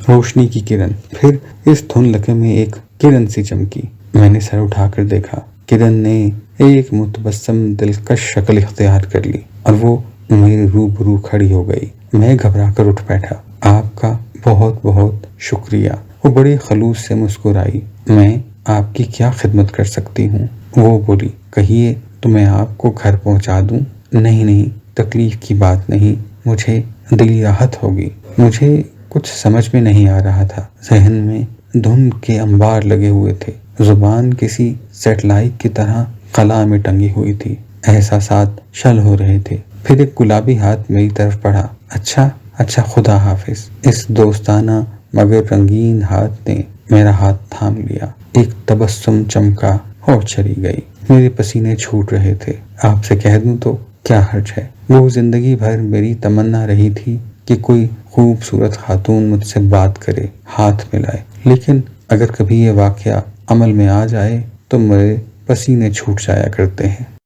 روشنی کی کرن، پھر اس دھندلکے میں ایک کرن سی چمکی۔ میں نے سر اٹھا کر دیکھا۔ کرن نے ایک متبسم دلکش شکل اختیار کر لی اور وہ میرے روبرو کھڑی ہو گئی۔ میں گھبرا کر اٹھ بیٹھا۔ آپ کا بہت بہت شکریہ۔ وہ بڑے خلوص سے مسکرائی۔ میں آپ کی کیا خدمت کر سکتی ہوں؟ وہ بولی، کہیے تو میں آپ کو گھر پہنچا دوں۔ نہیں، تکلیف کی بات نہیں، مجھے دلی راحت ہوگی۔ مجھے کچھ سمجھ میں نہیں آ رہا تھا۔ ذہن میں دھند کے انبار لگے ہوئے تھے۔ زبان کسی سیٹلائٹ کی طرح خلا میں ٹنگی ہوئی تھی۔ احساسات شل ہو رہے تھے۔ پھر ایک گلابی ہاتھ میری طرف بڑھا۔ اچھا خدا حافظ۔ اس دوستانہ مگر رنگین ہاتھ نے میرا ہاتھ تھام لیا۔ ایک تبسم چمکا اور چلی گئی۔ میرے پسینے چھوٹ رہے تھے۔ آپ سے کہہ دوں تو کیا حرج ہے؟ وہ زندگی بھر میری تمنا رہی تھی کہ کوئی خوبصورت خاتون مجھ سے بات کرے، ہاتھ ملائے، لیکن اگر کبھی یہ واقعہ عمل میں آ جائے تو میرے پسینے چھوٹ جایا کرتے ہیں۔